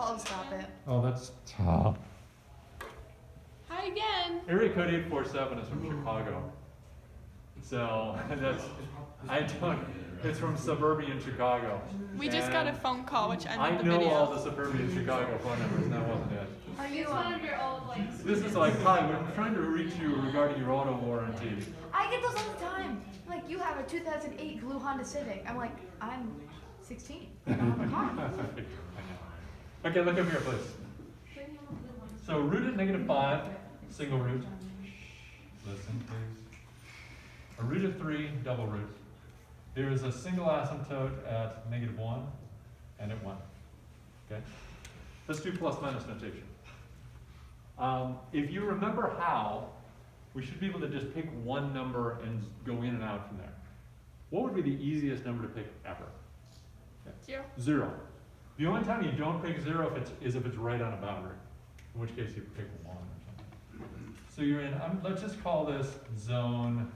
call to stop it. Oh, that's top. Hi again. Area code 847 is from Chicago. So it's from suburban Chicago. We just got a phone call which ended I the know video. all the suburban Chicago phone numbers, and that wasn't it. Are you One of your old like. This is like, hi, we're trying to reach you regarding your auto warranty. I get those all the time. Like, you have a 2008 blue Honda Civic. I'm like, I'm 16. I don't have a car. I know. Okay, look over here, please. So root at -5, single root. Listen, please. A root of 3, double root. There is a single asymptote at -1 and at 1. Okay? Let's do plus minus notation. If you remember how, we should be able to just pick one number and go in and out from there. What would be the easiest number to pick ever? Okay. 0. The only time you don't pick 0 is if it's right on a boundary, in which case you pick 1 or something. So you're in, let's just call this zone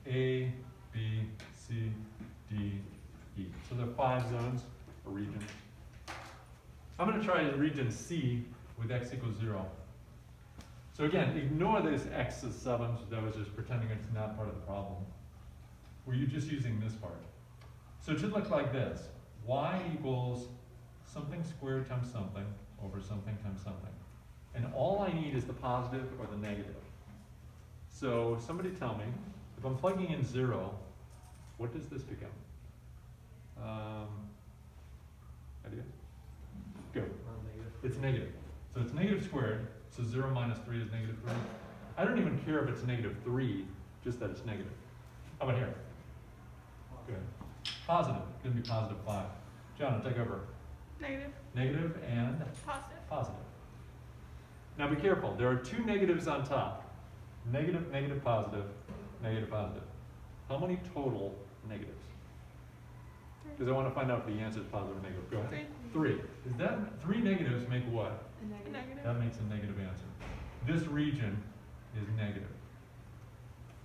A, B, C, D, E. So there are 5 zones, or regions. I'm going to try region C with x equals 0. So again, ignore this x is 7, that was just pretending it's not part of the problem. We're just using this part. So it should look like this. Y equals something squared times something over something times something. And all I need is the positive or the negative. So somebody tell me, if I'm plugging in 0, what does this become? Idea? Go. It's negative. So it's negative squared, so 0 minus 3 is negative 3. I don't even care if it's negative 3, just that it's negative. How about here? Good. Positive, going to be positive 5. John, take over. Negative. Negative and Positive. positive. Now be careful, there are 2 negatives on top. Negative, negative, positive, negative, positive. How many total negatives? Because I want to find out if the answer is positive or negative. Go ahead. 3. Is that 3 negatives make what? A negative. That makes a negative answer. This region is negative.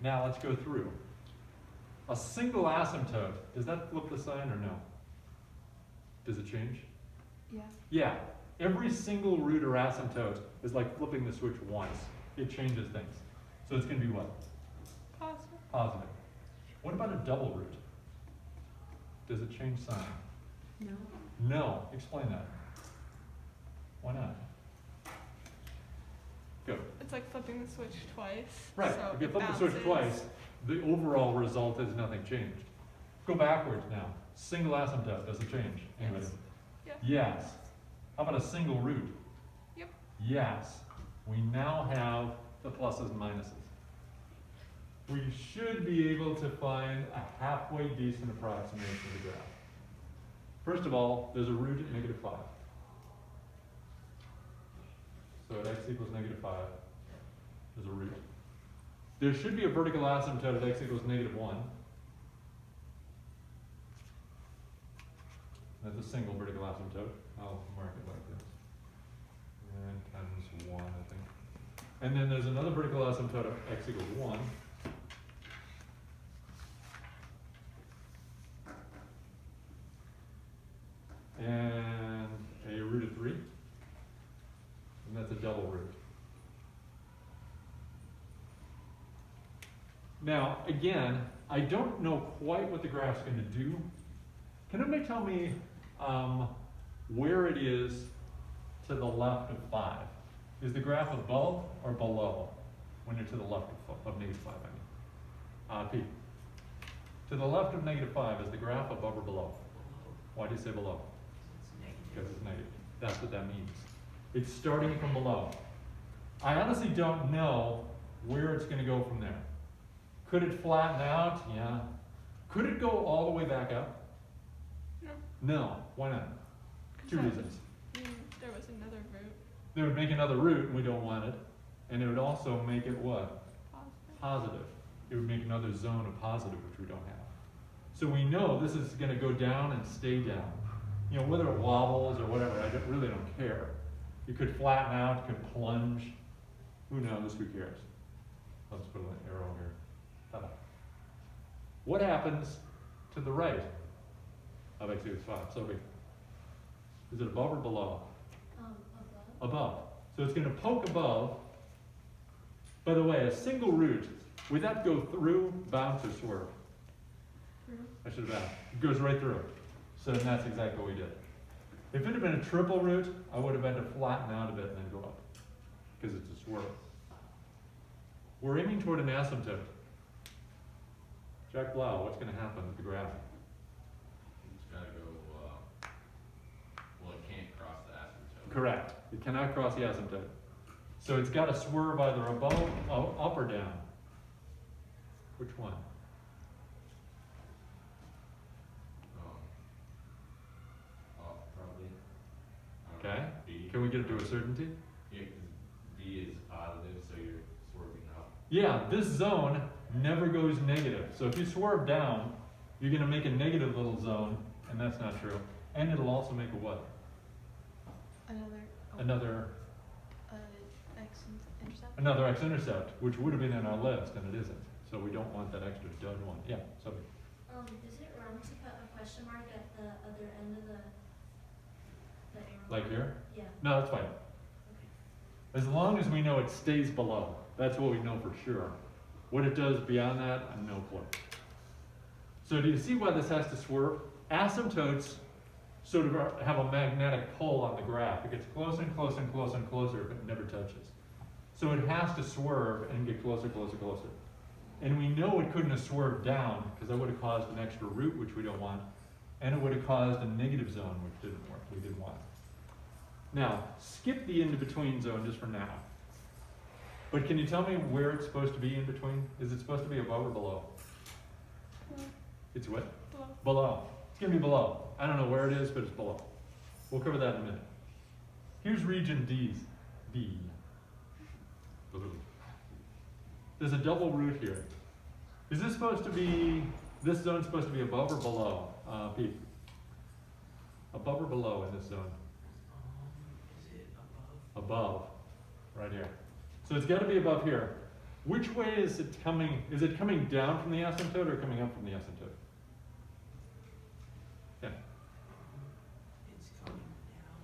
Now let's go through. A single asymptote, does that flip the sign or no? Does it change? Yeah. Yeah. Every single root or asymptote is like flipping the switch once. It changes things. So it's going to be what? Positive. Positive. What about a double root? Does it change sign? No. No. Explain that. Why not? Go. It's like flipping the switch twice. Right. So If you it flip the switch bounces. twice, the overall result is nothing changed. Go backwards now. Single asymptote, does it change? Anybody? Yes. Yes. How about a single root? Yep. Yes. We now have the pluses and minuses. We should be able to find a halfway decent approximation of the graph. First of all, there's a root at -5. So at x equals -5, there's a root. There should be a vertical asymptote at x equals -1. That's a single vertical asymptote. I'll mark it like this. And times 1, I think. And then there's another vertical asymptote of x equals 1. And a root of 3. And that's a double root. Now, again, I don't know quite what the graph's going to do. Can anybody tell me where it is to the left of 5? Is the graph above or below when you're to the left of -5, I mean? P. To the left of -5, is the graph above or below? Why do you say below? Because it's negative. That's what that means. It's starting from below. I honestly don't know where it's going to go from there. Could it flatten out? Yeah. Could it go all the way back up? No. No. Why not? 2 reasons. There was another root. They would make another root, and we don't want it. And it would also make it what? Positive. Positive. It would make another zone of positive, which we don't have. So we know this is going to go down and stay down. You know, whether it wobbles or whatever, I really don't care. It could flatten out, it could plunge. Who knows? Who cares? Let's put an arrow here. Ta-da. What happens to the right of x equals 5? So is it above or below? Above. So it's gonna poke above. By the way, a single root, would that go through, bounce, or swerve? Through. I should have asked. It goes right through. So that's exactly what we did. If it had been a triple root, I would have had to flatten out a bit and then go up, because it's a swerve. We're aiming toward an asymptote. Jack Blau, what's going to happen with the graph? It's gotta go, well, it can't cross the asymptote. Correct. It cannot cross the asymptote. So it's got to swerve either above, up or down. Which one? Probably. Okay. B. Can we get it to a certainty? Yeah, 'cause B is positive, so you're swerving up. Yeah, this zone never goes negative. So if you swerve down, you're going to make a negative little zone, and that's not true. And it'll also make a what? Another X-intercept? another x-intercept, which would have been in our list, and it isn't. So we don't want that extra dud one. Yeah, so Is it wrong to put a question mark at the other end of the arrow? like here? Yeah, No, that's fine. okay. As long as we know it stays below. That's what we know for sure. What it does beyond that, I have no clue. So do you see why this has to swerve? Asymptotes sort of have a magnetic pull on the graph. It gets closer and closer and closer and closer, but it never touches. So it has to swerve and get closer, closer, closer. And we know it couldn't have swerved down, because that would have caused an extra root, which we don't want, and it would have caused a negative zone, which didn't work, we didn't want. Now, skip the in-between zone just for now. But can you tell me where it's supposed to be in between? Is it supposed to be above or below? It's what? Below. Below. It's gonna be below. I don't know where it is, but it's below. We'll cover that in a minute. Here's region D. There's a double root here. Is this supposed to be, this zone supposed to be above or below, Pete? Above or below in this zone? Is it above? Above, right here. So it's gotta be above here. Which way is it coming? Is it coming down from the asymptote or coming up from the asymptote? Yeah, It's coming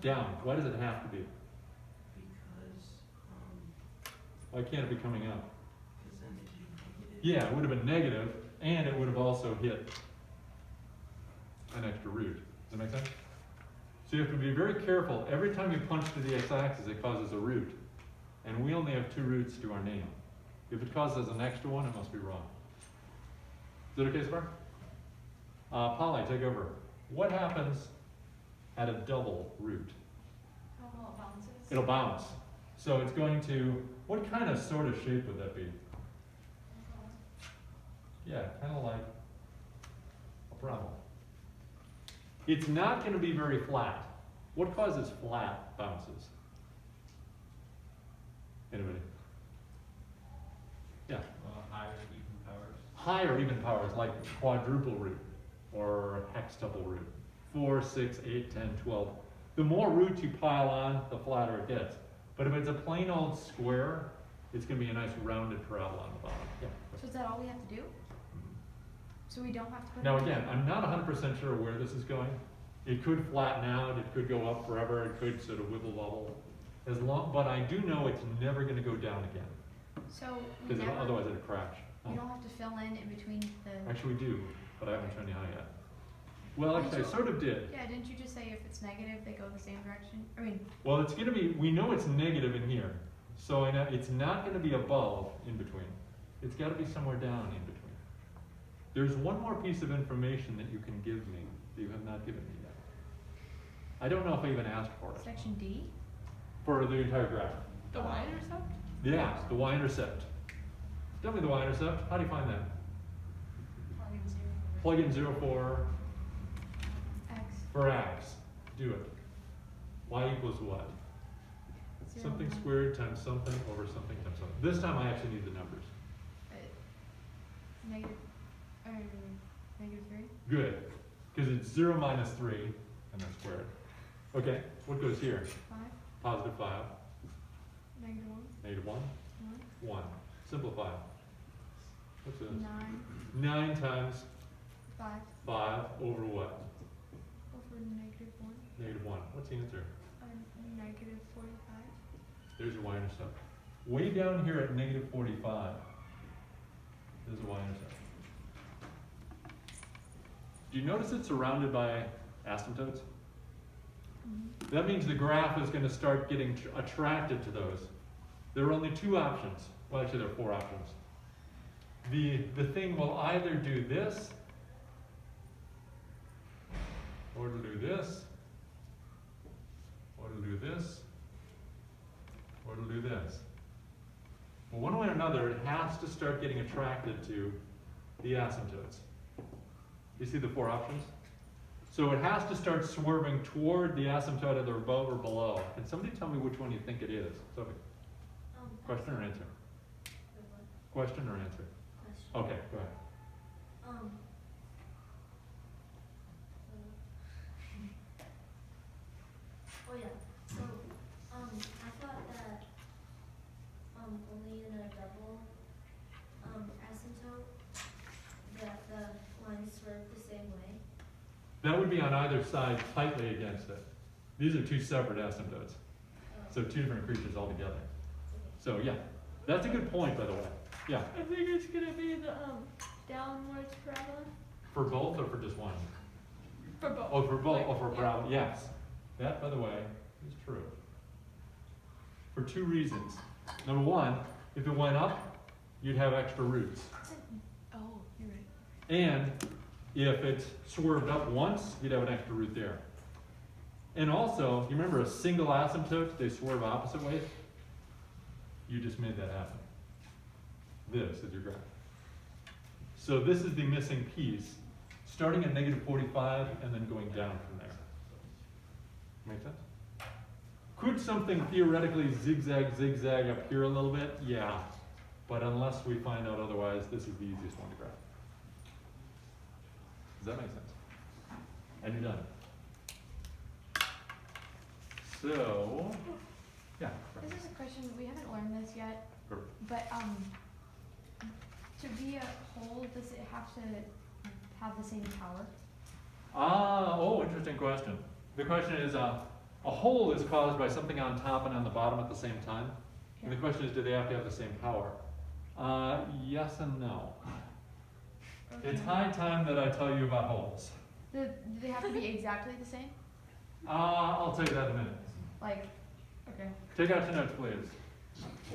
down. down. Why does it have to be? Because, Why can't it be coming up? because then it'd be negative. Yeah, it would have been negative, and it would have also hit an extra root. Does that make sense? So you have to be very careful. Every time you punch to the x-axis, it causes a root. And we only have 2 roots to our name. If it causes an extra one, it must be wrong. Is that okay, Spark? Polly, take over. What happens at a double root? How well it bounces? It'll bounce. So it's going to, what kind of sort of shape would that be? Yeah, kind of like a problem. It's not going to be very flat. What causes flat bounces? Anybody? Yeah. Higher even powers. Higher even powers, like quadruple root or hextuple root. 4, 6, 8, 10, 12. The more roots you pile on, the flatter it gets. But if it's a plain old square, it's going to be a nice rounded parabola on the bottom. Yeah. So is that all we have to do? So we don't have to put Now it again, I'm not 100% sure where this is going. It could flatten out, it could go up forever, it could sort of wibble wobble. But I do know it's never going to go down again, So we because never, otherwise it'd crash. you don't have to fill in between the. Actually, we do, but I haven't shown you how yet. Well, actually, I sort of did. Yeah, didn't you just say if it's negative, they go the same direction? I mean, Well, it's going to be, we know it's negative in here, so I know it's not going to be above in between. It's got to be somewhere down in between. There's one more piece of information that you can give me that you have not given me yet. I don't know if I even asked for it. section D. For the entire graph. The y-intercept? Yeah, the y-intercept. Tell me the y-intercept. How do you find that? Plug in 0 X. for x. Do it. Y equals what? 0, Something 1. squared times something over something times something. This time I actually need the numbers. Negative, negative 3. Good. Because it's 0 minus 3 and then squared. Okay, what goes here? 5. Positive 5, Negative 1. negative 1, 1. 1. Simplify. What's this? 9. 9 times 5. 5 over what? Over negative 1. Negative 1. What's the answer? Negative There's your y-intercept. Way down here at negative 45, there's a y-intercept. Do you notice it's surrounded by asymptotes? That means the graph is going to start getting attracted to those. There are only two options. Well, actually, there are four options. The thing will either do this, or it'll do this, or it'll do this, or it'll do this. Well, one way or another, it has to start getting attracted to the asymptotes. You see the four options? So it has to start swerving toward the asymptote either above or below. Can somebody tell me which one you think it is? Sophie, question or answer? Wait, what? Question or answer? Question. Okay, go ahead. Oh yeah, so, I thought that, only in a double, asymptote, that the lines swerve the same way. That would be on either side tightly against it. These are two separate asymptotes. So two different creatures altogether. So yeah, that's a good point, by the way. Yeah, I think it's gonna be the downwards parabola. for both or for just one? For both. Oh, for both, Like, oh, for yeah. brown, yes. That, by the way, is true. For two reasons. Number one, if it went up, you'd have extra roots. Oh, you're right. And if it swerved up once, you'd have an extra root there. And also, you remember a single asymptote, they swerve opposite ways? You just made that happen. This is your graph. So this is the missing piece, starting at negative 45 and then going down from there. Make sense? Could something theoretically zigzag up here a little bit? Yeah. But unless we find out otherwise, this is the easiest one to graph. Does that make sense? And you're done. So, yeah. This is a question, we haven't learned this yet, Sure. but to be a whole, does it have to have the same power? Interesting question. The question is, a hole is caused by something on top and on the bottom at the same time. And the question is, do they have to have the same power? Yes and no. It's high time that I tell you about holes. Do they have to be exactly the same? I'll tell you that in a minute. Like, okay. Take out your notes, please.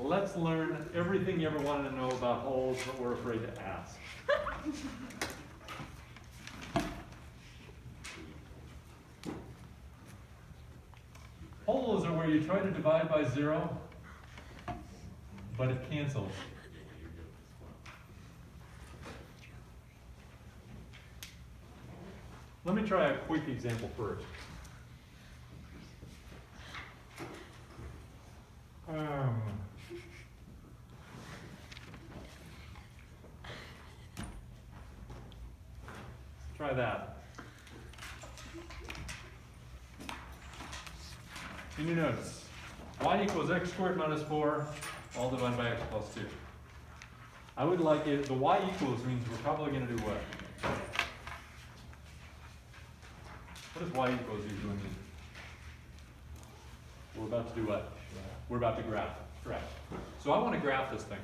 Let's learn everything you ever wanted to know about holes, but we're afraid to ask. Holes are where you try to divide by 0, but it cancels. Let me try a quick example first. Try that. In your notes, y equals x squared minus 4, all divided by x plus 2. I would like it, the y equals means we're probably going to do what? What does y equals usually mean? We're about to do what? We're about to graph. Correct. So I want to graph this thing.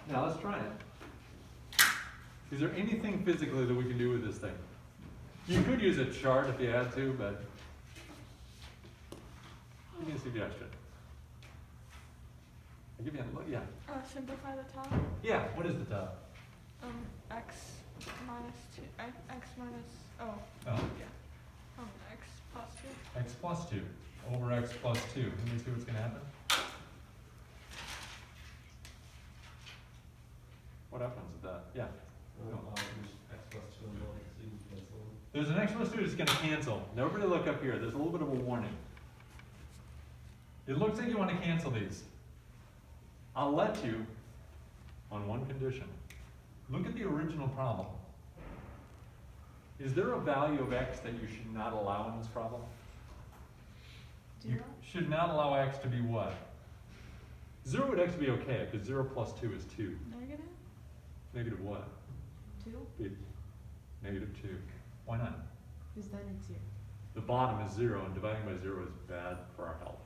Now let's try it. Is there anything physically that we can do with this thing? You could use a chart if you had to, but give me a suggestion. I'll give you a look. Yeah. Simplify the top. Yeah. What is the top? X minus 2. X minus. Oh. Oh. Yeah. X plus 2. X plus 2 over x plus 2. Let me see what's going to happen. What happens with that? Yeah. There's an x plus 2 that's going to cancel. Nobody look up here. There's a little bit of a warning. It looks like you want to cancel these. I'll let you on one condition. Look at the original problem. Is there a value of x that you should not allow in this problem? You 0? should not allow x to be what? 0 would x be okay, because 0 plus 2 is 2. Negative? Negative what? 2? Be negative 2. Why not? Because then it's 0. The bottom is 0, and dividing by 0 is bad for our health.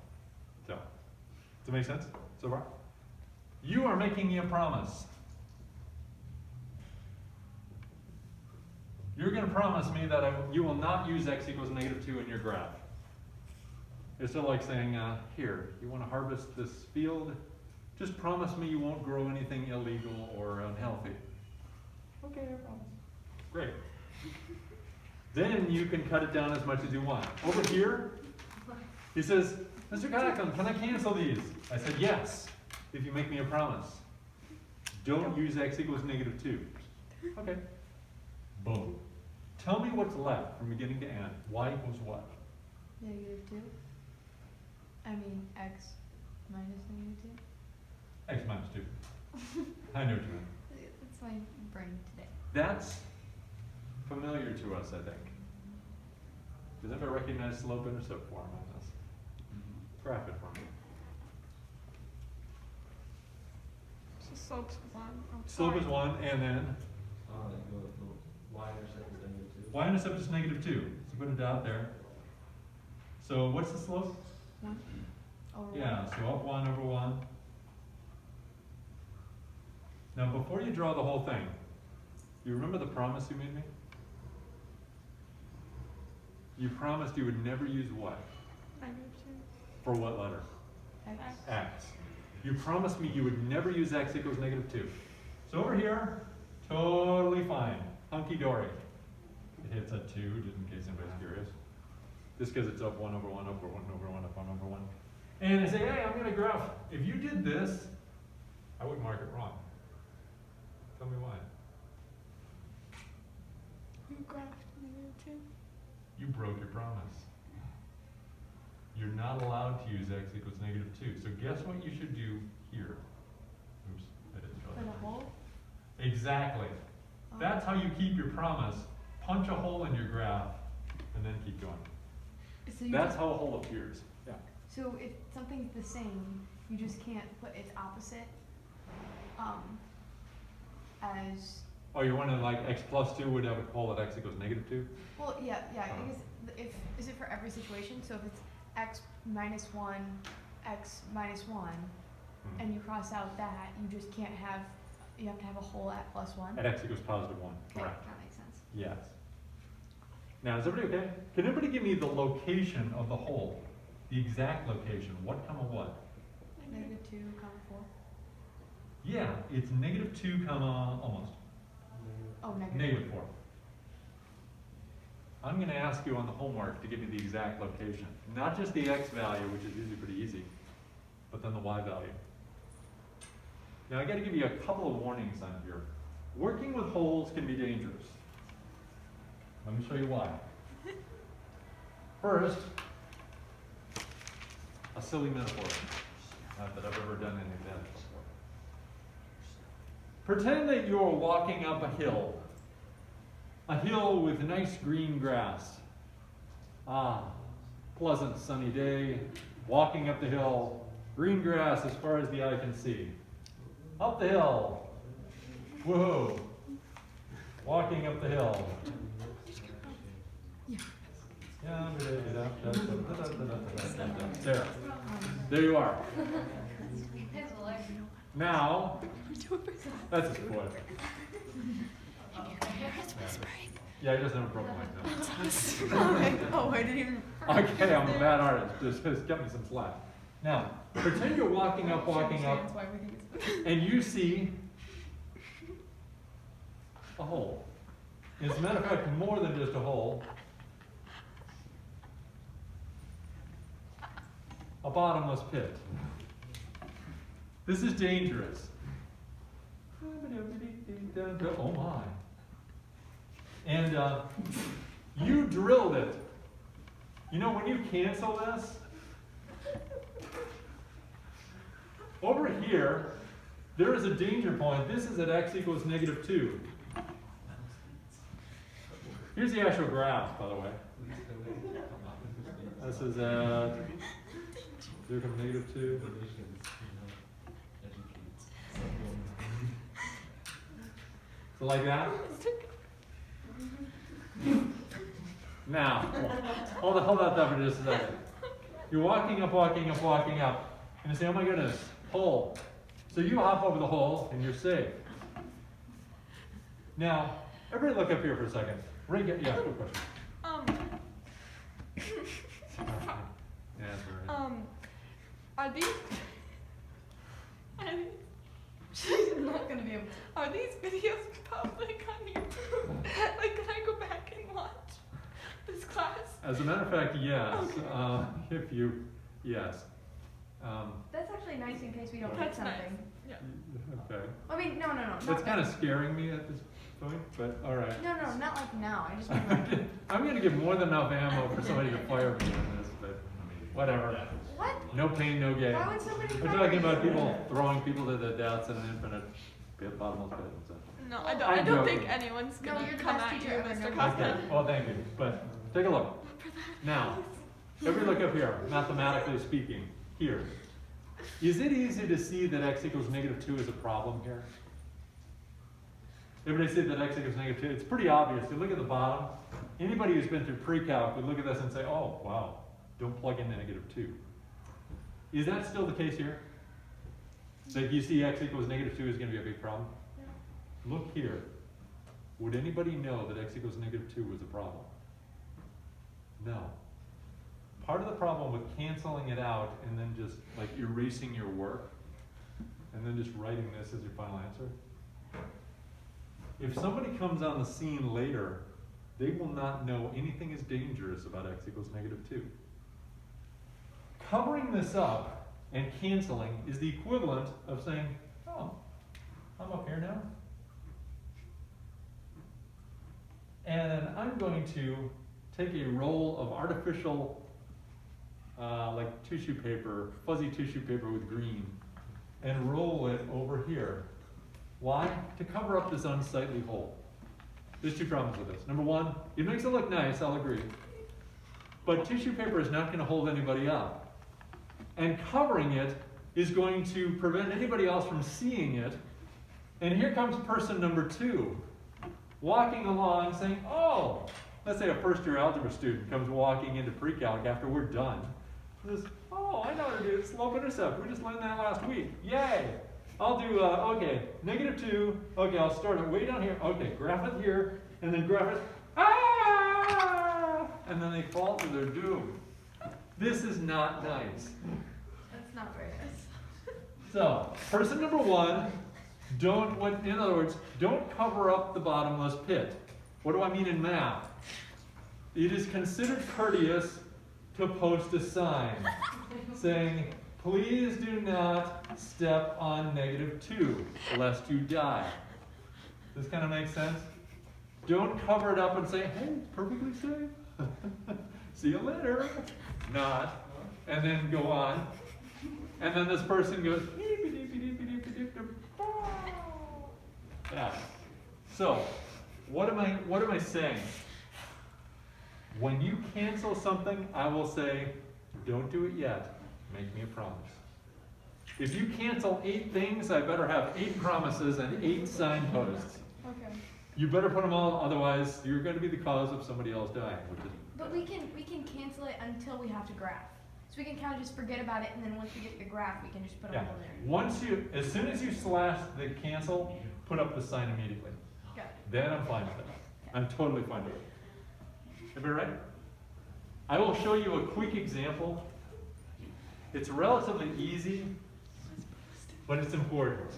So, does that make sense so far? You are making me a promise. You're going to promise me that you will not use x equals negative 2 in your graph. It's sort of like saying, here, you want to harvest this field? Just promise me you won't grow anything illegal or unhealthy. Okay, I promise. Great. Then you can cut it down as much as you want. Over here, he says, Mr. Katakon, can I cancel these? I said, yes, if you make me a promise. Don't use x equals negative 2. Okay. Boom. Tell me what's left from beginning to end. Y equals what? Negative 2? I mean, x minus negative 2? X minus 2. I know what you mean. That's my brain today. That's familiar to us, I think. Does anybody recognize slope-intercept form on this? Graph it for me. So slope's 1. Oh, Slope sorry. is 1, and then The y-intercept is negative 2. y-intercept is negative 2. So put a dot there. So what's the slope? 1 over Yeah, so up 1 over 1. Now before you draw the whole thing, you remember the promise you made me? You promised you would never use what? Negative For what letter? 1. X. X. You promised me you would never use x equals negative 2. So over here, totally fine. Hunky-dory. It hits at 2, just in case anybody's curious. Just because it's up 1 over 1, up 1 over 1, up 1 over 1. And I say, hey, I'm going to graph. If you did this, I would mark it wrong. Tell me why. 2. You graphed negative 2. You broke your promise. You're not allowed to use x equals negative 2. So guess what you should do here? Oops, I didn't draw Put that. a hole? Exactly. That's how you keep your promise. Punch a hole in your graph and then keep going. So you That's how a hole appears. Yeah. So if something's the same, you just can't put its opposite as, Oh, you're wondering like x plus 2 would have a hole at x equals negative 2? well, yeah, I guess, is it for every situation? So if it's x minus 1, x minus 1, and you cross out that, you just can't have, you have to have a hole at plus 1? At x equals positive 1. Okay, Correct. that makes sense. Yes. Now, is everybody okay? Can everybody give me the location of the hole? The exact location. What comma what? Negative 2, comma 4. Yeah, it's negative 2 comma almost. Oh, negative. Negative 4. I'm going to ask you on the homework to give me the exact location. Not just the x value, which is usually pretty easy, but then the y value. Now, I got to give you a couple of warnings on here. Working with holes can be dangerous. Let me show you why. First, a silly metaphor. Not that I've ever done any of that before. Pretend that you're walking up a hill with nice green grass. Ah, pleasant sunny day, walking up the hill, green grass as far as the eye can see. Up the hill. Whoa. Walking up the hill. There you are. Now, that's a spoiler. Yeah, he doesn't have a broken leg though. Oh, I didn't even. Okay, I'm a bad artist. Just cut me some slack. Now, pretend you're walking up, and you see a hole. As a matter of fact, more than just a hole. A bottomless pit. This is dangerous. Oh my. And you drilled it. You know, when you cancel this, over here, there is a danger point. This is at x equals negative 2. Here's the actual graph, by the way. This is at 0, negative 2. So like that? Now, hold that thought for just a second. You're walking up, and you say, oh my goodness, hole. So you hop over the hole, and you're safe. Now, everybody look up here for a second. Ray, yeah, good question. Yeah, that's all right. Are these? She's not gonna be able to. Are these videos public on YouTube? Like, can I go back and watch this class? As a matter of fact, yes. If you, yes. That's actually nice in case we don't That's get nice. something. Yeah. Okay. I mean, no. That's not kind of like- scaring me at this point, but all right. No, not like now. I just mean like, I'm going to give more than enough ammo for somebody to fire me on this, but whatever. what? No pain, no gain. Why would somebody We're fire talking you? about people throwing people to their deaths in an infinite bottomless pit. So. No, I'm I don't joking. think anyone's No, gonna you're the come best at teacher you, ever, Mr. no. Costa. Okay, well, thank you. But take a look. Now, everybody look up here, mathematically speaking, here. Is it easy to see that x equals -2 is a problem here? Everybody see that x equals -2? It's pretty obvious. You look at the bottom. Anybody who's been through pre-calc would look at this and say, oh, wow, don't plug in -2. Is that still the case here? That you see x equals -2 is going to be a big problem? Look here. Would anybody know that x equals -2 was a problem? No. Part of the problem with canceling it out and then just like erasing your work and then just writing this as your final answer. If somebody comes on the scene later, they will not know anything is dangerous about x equals -2. Covering this up and canceling is the equivalent of saying, oh, I'm up here now. And I'm going to take a roll of artificial like tissue paper, fuzzy tissue paper with green, and roll it over here. Why? To cover up this unsightly hole. There's two problems with this. Number one, it makes it look nice, I'll agree. But tissue paper is not going to hold anybody up. And covering it is going to prevent anybody else from seeing it. And here comes person number 2, walking along saying, oh, let's say a first-year algebra student comes walking into pre-calc after we're done. Says, oh, I know how to do slope intercept. We just learned that last week. Yay! I'll do, okay, -2. Okay, I'll start it way down here. Okay, graph it here, and then graph it. Ah! And then they fall to their doom. This is not nice. That's not very nice. So, person number 1, in other words, don't cover up the bottomless pit. What do I mean in math? It is considered courteous to post a sign saying, please do not step on -2 lest you die. This kind of makes sense? Don't cover it up and say, hey, it's perfectly safe. See you later. Not. And then go on. And then this person goes, yeah. So, what am I saying? When you cancel something, I will say, don't do it yet. Make me a promise. If you cancel 8 things, I better have 8 promises and 8 signposts. Okay. You better put them all, otherwise you're going to be the cause of somebody else dying, which is. But we can cancel it until we have to graph. So we can kind of just forget about it, and then once we get the graph, we can just put it Yeah. all there. As soon as you slash the cancel, put up the sign immediately. Got it. Then I'm fine with it. I'm totally fine with it. Everybody ready? I will show you a quick example. It's relatively easy, but it's important.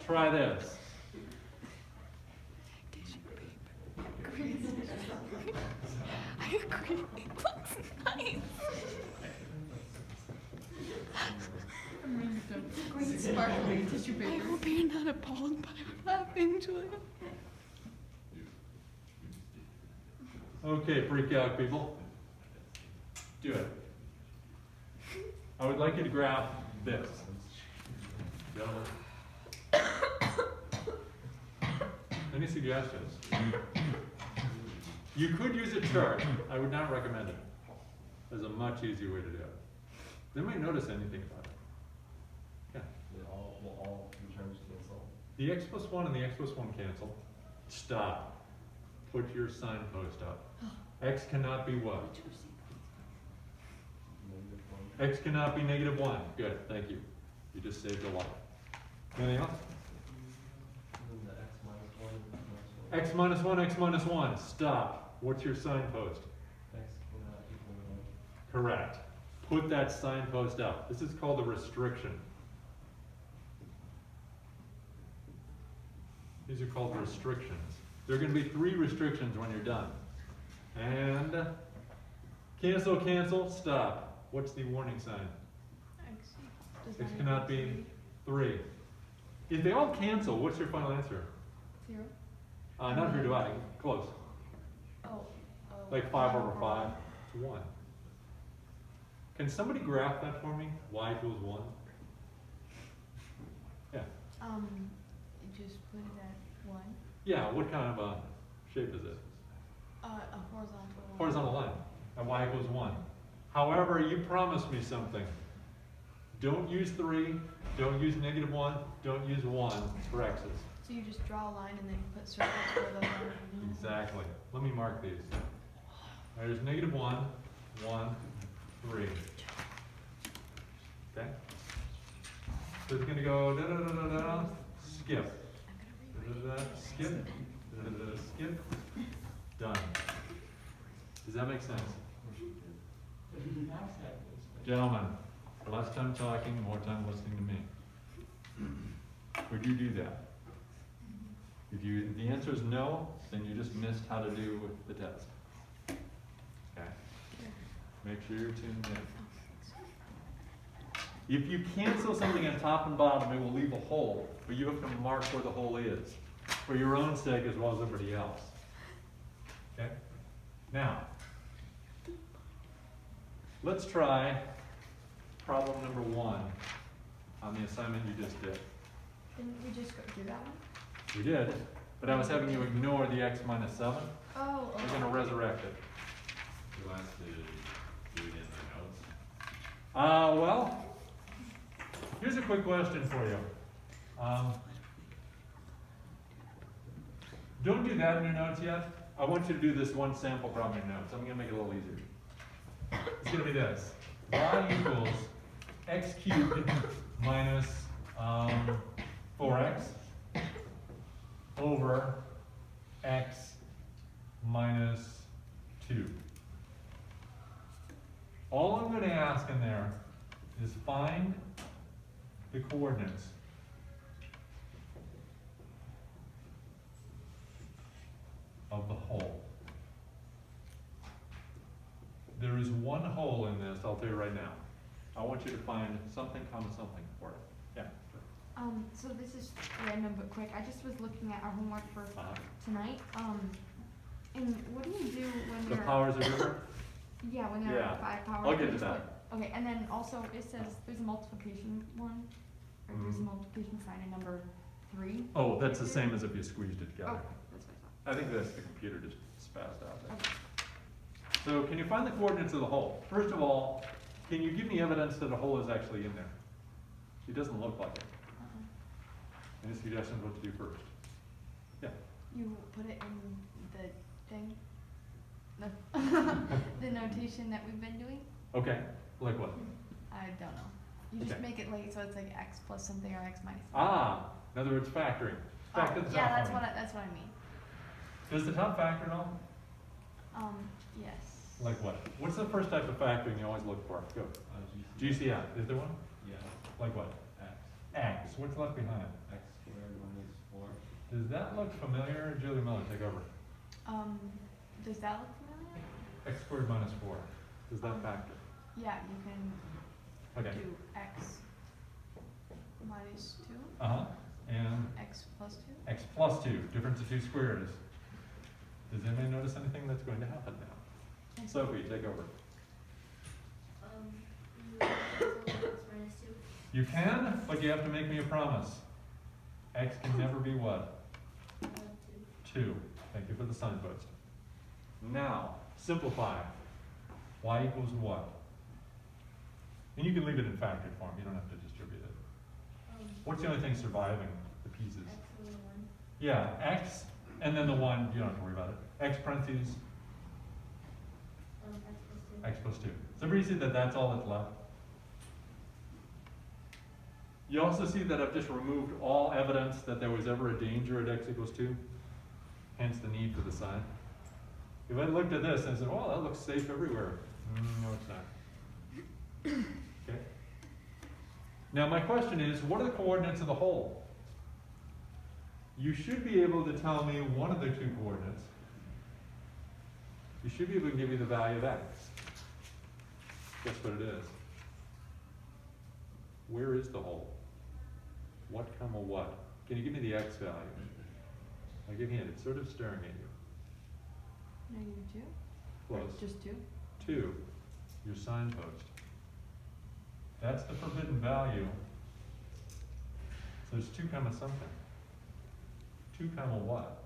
Try this. I agree. It looks nice. Green sparkly tissue I paper. hope you're not appalled by what I'm laughing, Julia. Okay, pre-calc people. Do it. I would like you to graph this. Gentlemen. Any suggestions? You could use a chart. I would not recommend it. There's a much easier way to do it. They might notice anything about it. Yeah. Will all terms cancel? The x plus 1 and the x plus 1 cancel. Stop. Put your signpost up. X cannot be what? X cannot be negative 1. Good, thank you. You just saved a life. Anything else? The x minus 1, X minus 1, x minus 1. Stop. What's your signpost? x cannot equal 1. Correct. Put that signpost up. This is called a restriction. These are called restrictions. There are going to be 3 restrictions when you're done. And cancel, cancel, stop. What's the warning sign? X. Does X not cannot equal be 3. If they all cancel, what's your final answer? 0. Not if you're dividing. Close. Oh. Like 5 over 5 is 1. Can somebody graph that for me? Y equals 1? Yeah. You just put it at 1. Yeah, what kind of a shape is it? A horizontal. Horizontal line. And y equals 1. However, you promised me something. Don't use 3, don't use negative 1, don't use 1 for x's. So you just draw a line and then you put circles where those are. Exactly. Let me mark these. There's negative 1, 1, 3. Okay? So it's going to go da da da da da, skip. Da, da, da, skip. Da, da, da, skip. Done. Does that make sense? Gentlemen, less time talking, more time listening to me. Would you do that? If the answer is no, then you just missed how to do the test. Okay? Make sure you're tuned in. If you cancel something on top and bottom, it will leave a hole, but you have to mark where the hole is, for your own sake as well as everybody else. Okay? Now, let's try problem number 1 on the assignment you just did. Didn't we just go do that one? We did, but I was having you ignore the x minus 7. Oh, We're going to resurrect it. Who wants to do it in the notes? Well, here's a quick question for you. Don't do that in your notes yet. I want you to do this one sample problem in your notes. I'm going to make it a little easier. It's going to be this. Y equals x cubed minus 4x over x minus 2. All I'm going to ask in there is find the coordinates of the hole. There is one hole in this, I'll tell you right now. I want you to find something, comma, something for it. Yeah. So this is random but quick. I just was looking at our homework for Uh-huh. tonight. And what do you do when The you're powers of river? yeah, when there Yeah. are 5 powers? I'll get you to just that. put- okay, and then also it says there's a multiplication one, or there's a Mhm. multiplication sign in number 3. Oh, that's the same as if you squeezed it together. Okay, that's what I I think that's the computer just spazzed out there. thought. Okay. So can you find the coordinates of the hole? First of all, can you give me evidence that a hole is actually in there? It doesn't look like it. Any suggestions what to do first? Yeah. You put it in the thing, the notation that we've been doing. Okay. Like what? I don't know. You just Okay. make it late so it's like x plus something or x minus. Ah, in other words, factoring. Factor the top yeah, that's one. that's what I mean. Does the top factor at all? Yes. Like what? What's the first type of factoring you always look for? Go. GCF. Is there one? Yeah, Like what? x. X. What's left behind? X squared minus 4. Does that look familiar? Julie Miller, take over. Does that look familiar? X squared minus 4. Does that factor? Yeah, you can Okay. do x minus 2, Uh-huh. And x plus 2. x plus 2. Difference of 2 squares. Does anybody notice anything that's going to happen now? Sophie, take over. You cancel x minus 2. You can, but you have to make me a promise. X can never be what? 2. 2. Thank you for the signpost. Now, simplify. Y equals what? And you can leave it in factored form. You don't have to distribute it. What's the only thing surviving the pieces? X Yeah, x, and then the 1, you don't have to worry about it. X parentheses, X plus 2. x plus 2. So everybody see that that's all that's left? You also see that I've just removed all evidence that there was ever a danger at x equals 2, hence the need for the sign. If I looked at this and said, oh, that looks safe everywhere. No, it's not. Okay. Now my question is, what are the coordinates of the hole? You should be able to tell me one of the two coordinates. You should be able to give me the value of x. Guess what it is? Where is the hole? What comma what? Can you give me the x value? I'll give you a hint. It's sort of staring at you. -2? Close. Just 2? 2, your signpost. That's the forbidden value. So it's 2 comma something. 2 comma what?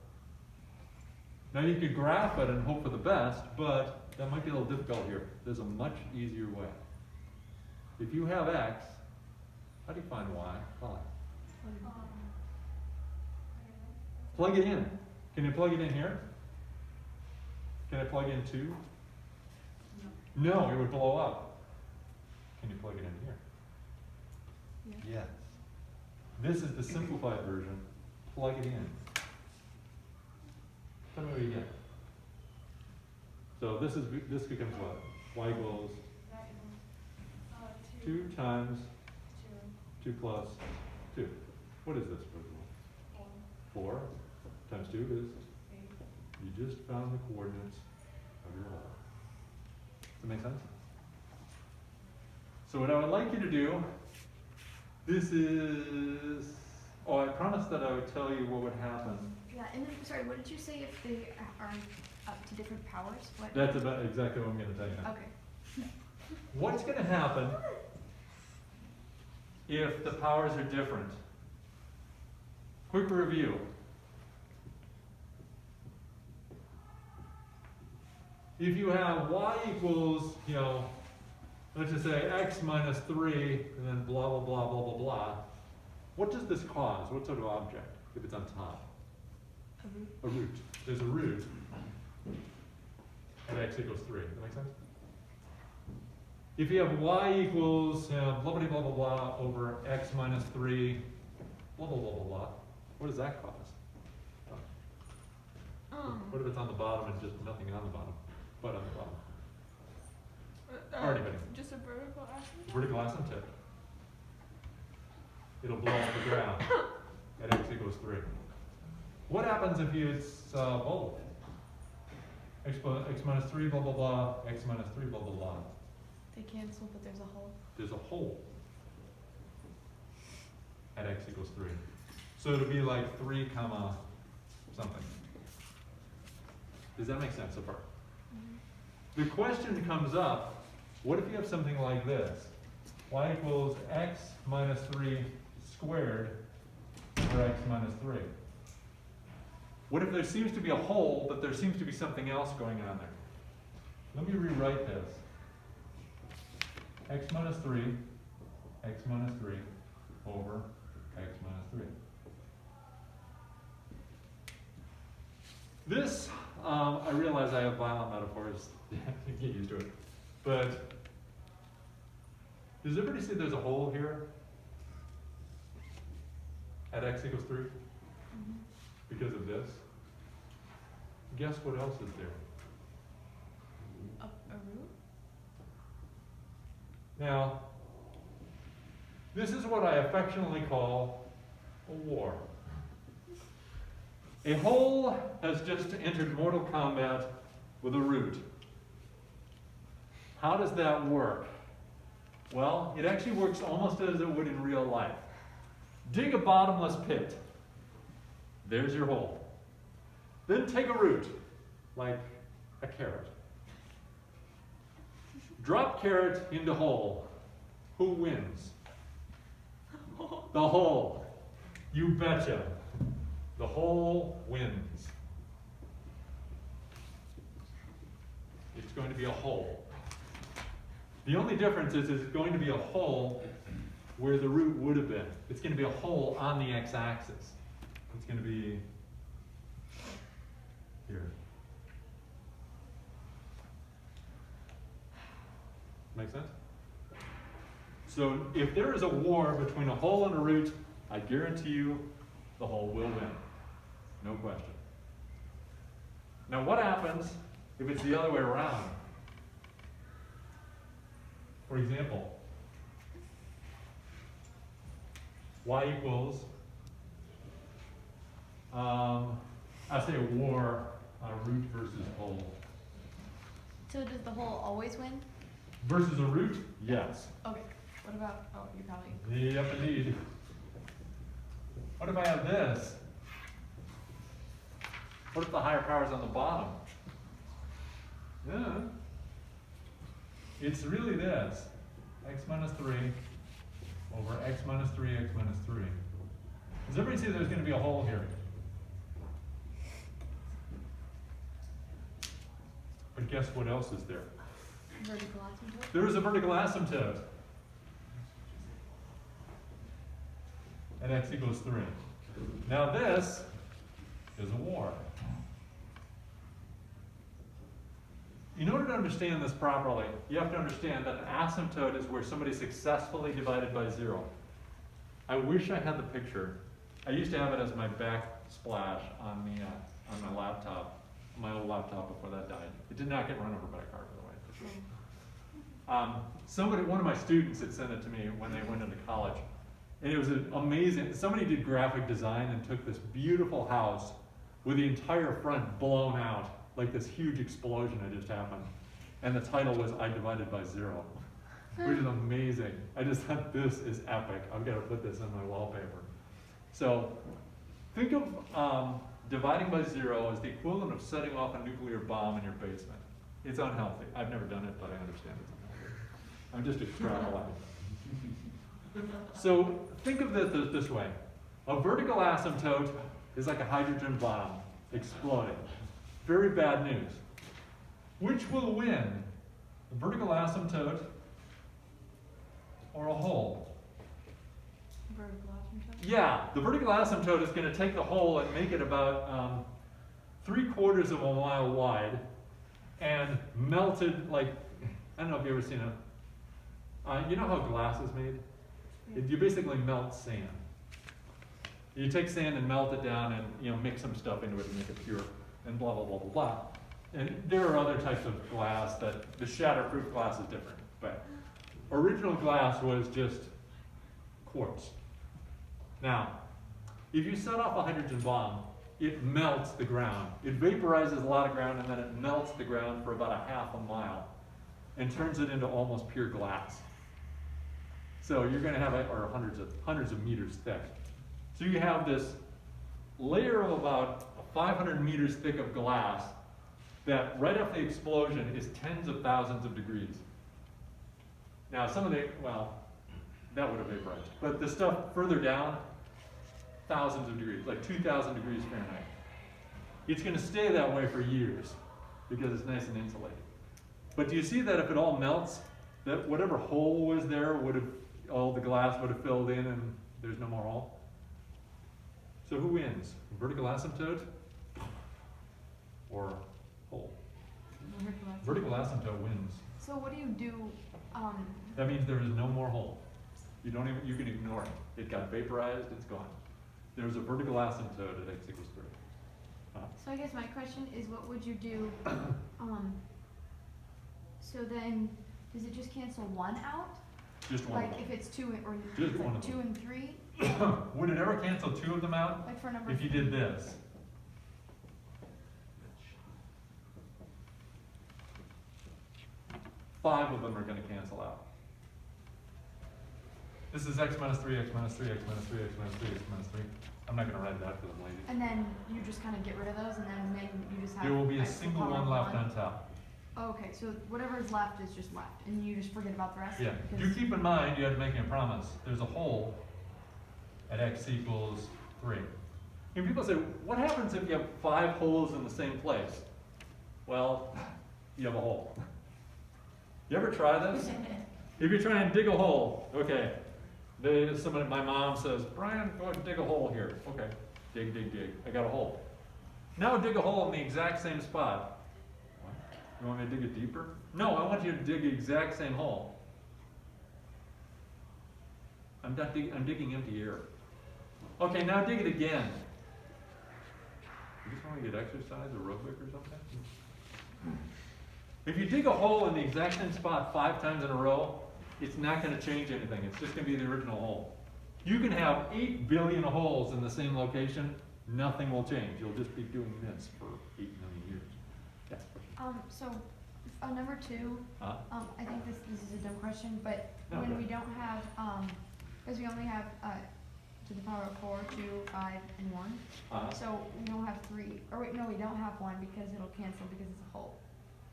Now you could graph it and hope for the best, but that might be a little difficult here. There's a much easier way. If you have x, how do you find y? Pi. Plug it in. Can you plug it in here? Can I plug in 2? No, it would blow up. Can you plug it in here? Yeah. Yes. This is the simplified version. Plug it in. Tell me what you get. So this becomes what? Y equals 2 times 2 plus 2. What is this, first of all? 4 times 2 is? You just found the coordinates of your hole. Does that make sense? So what I would like you to do, this is, oh, I promised that I would tell you what would happen. Yeah, and then, sorry, what did you say if they are up to different powers? What? That's about exactly what I'm going to tell you now. Okay. What's going to happen if the powers are different? Quick review. If you have y equals, let's just say x minus 3, and then blah, blah, blah, blah, blah, blah, what does this cause? What sort of object, if it's on top? A root. A root. There's a root at x equals 3. Does that make sense? If you have y equals blah, blah, blah, blah, blah, over x minus 3, blah, blah, blah, blah, blah, what does that cause? What if it's on the bottom and just nothing on the bottom? But on the bottom. Or anybody. Just a vertical asymptote? Vertical asymptote. It'll blow off the ground at x equals 3. What happens if it's both? X minus 3, blah, blah, blah, x minus 3, blah, blah, blah. They cancel, but there's a hole. There's a hole at x equals 3. So it'll be like 3 comma something. Does that make sense so far? The question comes up, what if you have something like this? Y equals x minus 3 squared over x minus 3. What if there seems to be a hole, but there seems to be something else going on there? Let me rewrite this. X minus 3 over x minus 3. This, I realize I have violent metaphors. Get used to it. But does everybody see there's a hole here at x equals 3? Because of this? Guess what else is there? A root? Now, this is what I affectionately call a war. A hole has just entered mortal combat with a root. How does that work? Well, it actually works almost as it would in real life. Dig a bottomless pit. There's your hole. Then take a root, like a carrot. Drop carrot into hole. Who wins? The hole. You betcha. The hole wins. It's going to be a hole. The only difference is it's going to be a hole where the root would have been. It's going to be a hole on the x-axis. It's going to be here. Make sense? So if there is a war between a hole and a root, I guarantee you the hole will win. No question. Now what happens if it's the other way around? For example, y equals, I say a war, root versus hole. So does the hole always win? Versus a root? Yes. Okay. What about, oh, you probably, Yep, indeed. What if I have this? What if the higher power's on the bottom? Yeah. It's really this. X minus 3 over x minus 3, x minus 3. Does everybody see there's going to be a hole here? But guess what else is there? vertical asymptote? There is a vertical asymptote at x equals 3. Now this is a war. In order to understand this properly, you have to understand that an asymptote is where somebody successfully divided by 0. I wish I had the picture. I used to have it as my backsplash on my laptop, my old laptop before that died. It did not get run over by a car, by the way. One of my students had sent it to me when they went into college. And it was amazing. Somebody did graphic design and took this beautiful house with the entire front blown out, like this huge explosion had just happened. And the title was I Divided by 0, which is amazing. I just thought this is epic. I've got to put this on my wallpaper. So think of dividing by 0 as the equivalent of setting off a nuclear bomb in your basement. It's unhealthy. I've never done it, but I understand it's unhealthy. I'm just extrapolating. So think of this way. A vertical asymptote is like a hydrogen bomb exploding. Very bad news. Which will win? The vertical asymptote or a hole? Vertical asymptote? Yeah, the vertical asymptote is going to take the hole and make it about 3/4 of a mile wide and melted like, I don't know if you've ever seen it. You know how glass is made? You basically melt sand. You take sand and melt it down and mix some stuff into it and make it pure and blah, blah, blah, blah, blah. And there are other types of glass that, the shatterproof glass is different, but original glass was just quartz. Now, if you set off a hydrogen bomb, it melts the ground. It vaporizes a lot of ground and then it melts the ground for about a half a mile and turns it into almost pure glass. So you're going to have, or hundreds of meters thick. So you have this layer of about 500 meters thick of glass that right after the explosion is tens of thousands of degrees. Now some of the, well, that would have vaporized. But the stuff further down, thousands of degrees, like 2,000 degrees Fahrenheit. It's going to stay that way for years because it's nice and insulated. But do you see that if it all melts, that whatever hole was there would have, all the glass would have filled in and there's no more hole? So who wins? Vertical asymptote or hole? Vertical asymptote wins. So what do you do, That means there is no more hole. You can ignore it. It got vaporized, it's gone. There's a vertical asymptote at x equals 3. so I guess my question is what would you do, so then, does it just cancel 1 out? Just one. Like if it's 2 or Just it's one like of 2 them. and 3, Would it ever cancel 2 of them out? like for number If you did this. Five of them are going to cancel out. This is x minus 3, x minus 3, x minus 3, x minus 3, x minus 3. I'm not going to write that for them ladies. and then you just kind of get rid of those and then you just have. There will be a x to the single power one of left 1. on top. Okay, so whatever is left is just left, and you just forget about the rest? Yeah. Do Because- keep in mind, you have to make me a promise. There's a hole at x equals 3. And people say, what happens if you have 5 holes in the same place? Well, you have a hole. You ever try this? If you're trying to dig a hole, okay. My mom says, Brian, go ahead and dig a hole here. Okay, dig, dig, dig. I got a hole. Now dig a hole in the exact same spot. What? You want me to dig it deeper? No, I want you to dig the exact same hole. I'm digging empty air. Okay, now dig it again. You just want to get exercise, aerobic or something? If you dig a hole in the exact same spot 5 times in a row, it's not going to change anything. It's just going to be the original hole. You can have 8 billion holes in the same location. Nothing will change. You'll just be doing this for 8 million years. Yeah. So, number 2, Uh, I think this is a dumb question, but No, when go we don't have, because we only have, to the power of 4, 2, 5, and 1. So we don't have 3, or wait, no, we don't have 1 because it'll cancel because it's a hole.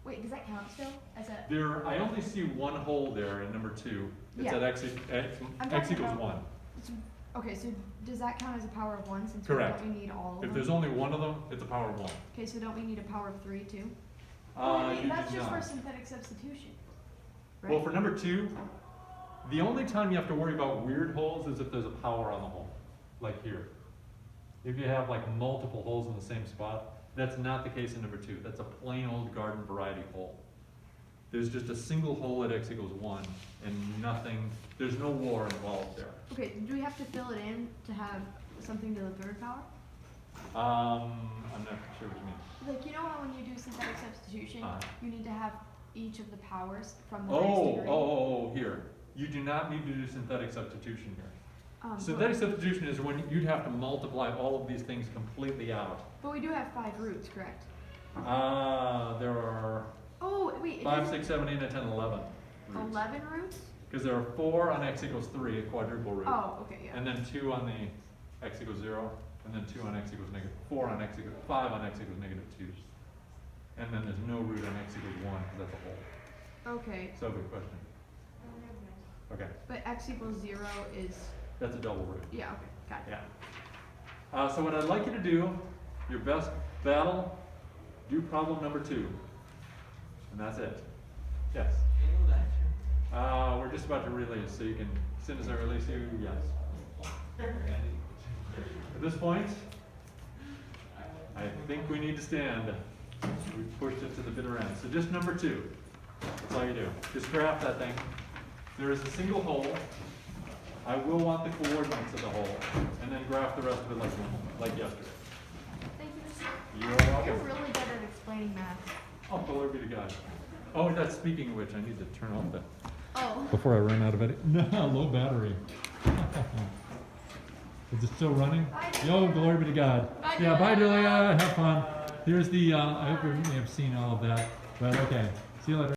Wait, does that count still as a? There, I only see one hole there in number 2. It's Yeah. at x I'm equals talking about- 1. Okay, so does that count as a power of 1 since Correct. we don't need all of them? If there's only one of them, it's a power of 1. Okay, so don't we need a power of 3 too? You That's do just for not. synthetic substitution, right? Well, for number 2, the only time you have to worry about weird holes is if there's a power on the hole, like here. If you have like multiple holes in the same spot, that's not the case in number 2. That's a plain old garden variety hole. There's just a single hole at x equals 1 and nothing, there's no war involved there. Okay, do we have to fill it in to have something to the 3rd power? I'm not sure what you mean. Like, you know how when you do synthetic substitution, Uh-huh. you need to have each of the powers from the Oh, highest degree? here. You do not need to do synthetic substitution here. But- Synthetic substitution is when you'd have to multiply all of these things completely out. But we do have 5 roots, correct? There are Oh, wait, it 5, is 6, 7, 8, 9, 10, 11 roots. 11 roots? Because there are 4 on x equals 3, a quadruple root. Oh, okay, yeah. And then 2 on the x equals 0, and then 2 on x equals negative, 4 on x equals, 5 on x equals negative 2. And then there's no root on x equals 1, because that's a whole. Okay, So good question. Okay, but x equals 0 is, that's a double root. yeah, okay, got it. Yeah. So what I'd like you to do, your best battle, do problem number 2. And that's it. Yes. We're just about to release, so you can, as soon as I release you, yes. At this point, I think we need to stand. We've pushed it to the bitter end. So just number 2. That's all you do. Just graph that thing. There is a single hole. I will want the coordinates of the hole, and then graph the rest of it like yesterday. Thank you. You're You're welcome. really good at explaining math. Oh, glory be to God. Oh, that's speaking of which, I need to turn off the. Oh. Before I run out of it. No, low battery. Is it still running? Bye, Yo, Julia. glory be to God. Bye, Yeah, bye, Julia. Julia. Have fun. Here's the, I hope you may have seen all of that. But okay. See you later.